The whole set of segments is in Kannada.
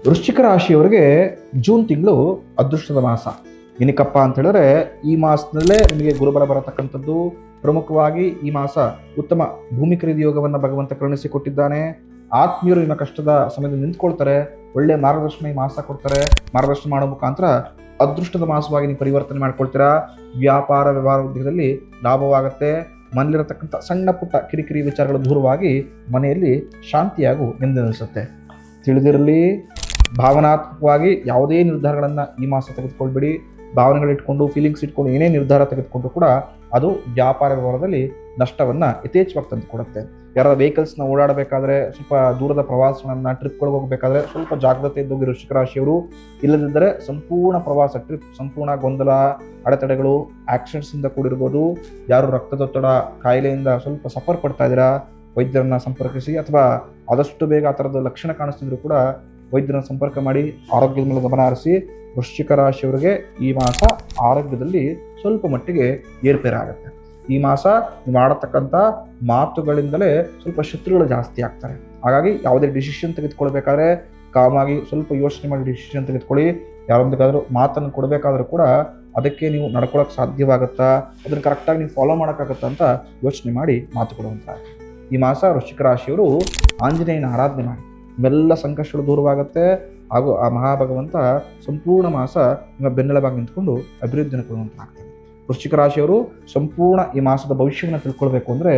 ವೃಶ್ಚಿಕ ರಾಶಿಯವರಿಗೆ ಜೂನ್ ತಿಂಗಳು ಅದೃಷ್ಟದ ಮಾಸ. ಏನಕ್ಕಪ್ಪ ಅಂತ ಹೇಳಿದ್ರೆ ಈ ಮಾಸದಲ್ಲೇ ನಿಮಗೆ ಗುರುಬಲ ಬರತಕ್ಕಂಥದ್ದು. ಪ್ರಮುಖವಾಗಿ ಈ ಮಾಸ ಉತ್ತಮ ಭೂಮಿ ಖರೀದಿ ಯೋಗವನ್ನು ಭಗವಂತ ಕರುಣಿಸಿಕೊಟ್ಟಿದ್ದಾನೆ. ಆತ್ಮೀಯರು ನಿಮ್ಮ ಕಷ್ಟದ ಸಮಯದಲ್ಲಿ ನಿಂತ್ಕೊಳ್ತಾರೆ. ಒಳ್ಳೆ ಮಾರ್ಗದರ್ಶನ ಈ ಮಾಸ ಕೊಡ್ತಾರೆ. ಮಾರ್ಗದರ್ಶನ ಮಾಡೋ ಮುಖಾಂತರ ಅದೃಷ್ಟದ ಮಾಸವಾಗಿ ನೀವು ಪರಿವರ್ತನೆ ಮಾಡ್ಕೊಳ್ತೀರಾ. ವ್ಯಾಪಾರ ವ್ಯವಹಾರ ಉದ್ಯೋಗದಲ್ಲಿ ಲಾಭವಾಗುತ್ತೆ. ಮನೆಯಲ್ಲಿರತಕ್ಕಂಥ ಸಣ್ಣ ಪುಟ್ಟ ಕಿರಿಕಿರಿ ವಿಚಾರಗಳು ದೂರವಾಗಿ ಮನೆಯಲ್ಲಿ ಶಾಂತಿಯಾಗೂ ನೆಮ್ಮದಿ ಅನಿಸುತ್ತೆ. ತಿಳಿದಿರಲಿ, ಭಾವನಾತ್ಮಕವಾಗಿ ಯಾವುದೇ ನಿರ್ಧಾರಗಳನ್ನು ಈ ಮಾಸ ತೆಗೆದುಕೊಳ್ಬೇಡಿ. ಭಾವನೆಗಳಿಟ್ಕೊಂಡು ಫೀಲಿಂಗ್ಸ್ ಇಟ್ಕೊಂಡು ಏನೇ ನಿರ್ಧಾರ ತೆಗೆದುಕೊಂಡ್ರು ಕೂಡ ಅದು ವ್ಯಾಪಾರ ವ್ಯವಹಾರದಲ್ಲಿ ನಷ್ಟವನ್ನು ಯಥೇಚ್ಛವಾಗಿ ತಂದು ಕೊಡುತ್ತೆ. ಯಾರ ವೆಹಿಕಲ್ಸ್ನ ಓಡಾಡಬೇಕಾದ್ರೆ, ಸ್ವಲ್ಪ ದೂರದ ಪ್ರವಾಸಗಳನ್ನು ಟ್ರಿಪ್ಗಳಿಗೆ ಹೋಗಬೇಕಾದ್ರೆ ಸ್ವಲ್ಪ ಜಾಗ್ರತೆ ಇದ್ದೋಗಿ ವೃಶ್ಚಿಕ ರಾಶಿಯವರು. ಇಲ್ಲದಿದ್ದರೆ ಸಂಪೂರ್ಣ ಪ್ರವಾಸ ಟ್ರಿಪ್ ಸಂಪೂರ್ಣ ಗೊಂದಲ, ಅಡೆತಡೆಗಳು, ಆಕ್ಸಿಡೆಂಟ್ಸಿಂದ ಕೂಡಿರ್ಬೋದು. ಯಾರು ರಕ್ತದೊತ್ತಡ ಕಾಯಿಲೆಯಿಂದ ಸ್ವಲ್ಪ ಸಫರ್ ಪಡ್ತಾ ಇದ್ದೀರಾ, ವೈದ್ಯರನ್ನು ಸಂಪರ್ಕಿಸಿ. ಅಥವಾ ಆದಷ್ಟು ಬೇಗ ಆ ಥರದ ಲಕ್ಷಣ ಕಾಣಿಸ್ತಿದ್ರು ಕೂಡ ವೈದ್ಯರನ್ನು ಸಂಪರ್ಕ ಮಾಡಿ ಆರೋಗ್ಯದ ಮೇಲೆ ಗಮನ ಹರಿಸಿ. ವೃಶ್ಚಿಕ ರಾಶಿಯವರಿಗೆ ಈ ಮಾಸ ಆರೋಗ್ಯದಲ್ಲಿ ಸ್ವಲ್ಪ ಮಟ್ಟಿಗೆ ಏರ್ಪೇರಾಗುತ್ತೆ. ಈ ಮಾಸ ನೀವು ಮಾಡತಕ್ಕಂಥ ಮಾತುಗಳಿಂದಲೇ ಸ್ವಲ್ಪ ಶತ್ರುಗಳು ಜಾಸ್ತಿ ಆಗ್ತಾರೆ. ಹಾಗಾಗಿ ಯಾವುದೇ ಡಿಸಿಷನ್ ತೆಗೆದುಕೊಳ್ಬೇಕಾದ್ರೆ ಕಾಮಾಗಿ ಸ್ವಲ್ಪ ಯೋಚನೆ ಮಾಡಿ ಡಿಸಿಷನ್ ತೆಗೆದುಕೊಳ್ಳಿ. ಯಾರೊಂದಿಗಾದರೂ ಮಾತನ್ನು ಕೊಡಬೇಕಾದ್ರೂ ಕೂಡ ಅದಕ್ಕೆ ನೀವು ನಡ್ಕೊಳ್ಳೋಕೆ ಸಾಧ್ಯವಾಗುತ್ತಾ, ಅದನ್ನು ಕರೆಕ್ಟಾಗಿ ನೀವು ಫಾಲೋ ಮಾಡೋಕ್ಕಾಗತ್ತಾ ಅಂತ ಯೋಚನೆ ಮಾಡಿ ಮಾತು ಕೊಡುವಂಥ ಈ ಮಾಸ ವೃಶ್ಚಿಕ ರಾಶಿಯವರು ಆಂಜನೇಯನ ಆರಾಧನೆ ಮಾಡಿ. ನಿಮ್ಮೆಲ್ಲ ಸಂಕಷ್ಟಗಳು ದೂರವಾಗುತ್ತೆ. ಹಾಗೂ ಆ ಮಹಾಭಗವಂತ ಸಂಪೂರ್ಣ ಮಾಸ ನಿಮ್ಮ ಬೆನ್ನೆಲುಬಾಗಿ ನಿಂತ್ಕೊಂಡು ಅಭಿವೃದ್ಧಿಯನ್ನು ಕೊಡುವಂತಾಗ್ತದೆ. ವೃಶ್ಚಿಕ ರಾಶಿಯವರು ಸಂಪೂರ್ಣ ಈ ಮಾಸದ ಭವಿಷ್ಯವನ್ನು ತಿಳ್ಕೊಳ್ಬೇಕು ಅಂದರೆ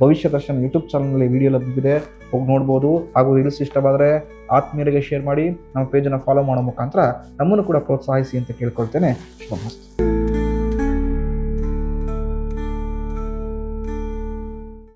ಭವಿಷ್ಯ ದರ್ಶನ ಯೂಟ್ಯೂಬ್ ಚಾನಲ್ನಲ್ಲಿ ವಿಡಿಯೋ ಲಭ್ಯವಿದೆ, ಹೋಗಿ ನೋಡ್ಬೋದು. ಹಾಗೂ ರೀಲ್ಸ್ ಇಷ್ಟವಾದರೆ ಆತ್ಮೀಯರಿಗೆ ಶೇರ್ ಮಾಡಿ, ನಮ್ಮ ಪೇಜನ್ನು ಫಾಲೋ ಮಾಡೋ ಮುಖಾಂತರ ನಮ್ಮನ್ನು ಕೂಡ ಪ್ರೋತ್ಸಾಹಿಸಿ ಅಂತ ಕೇಳ್ಕೊಳ್ತೇನೆ. ಶುಭಮಸ್ತು.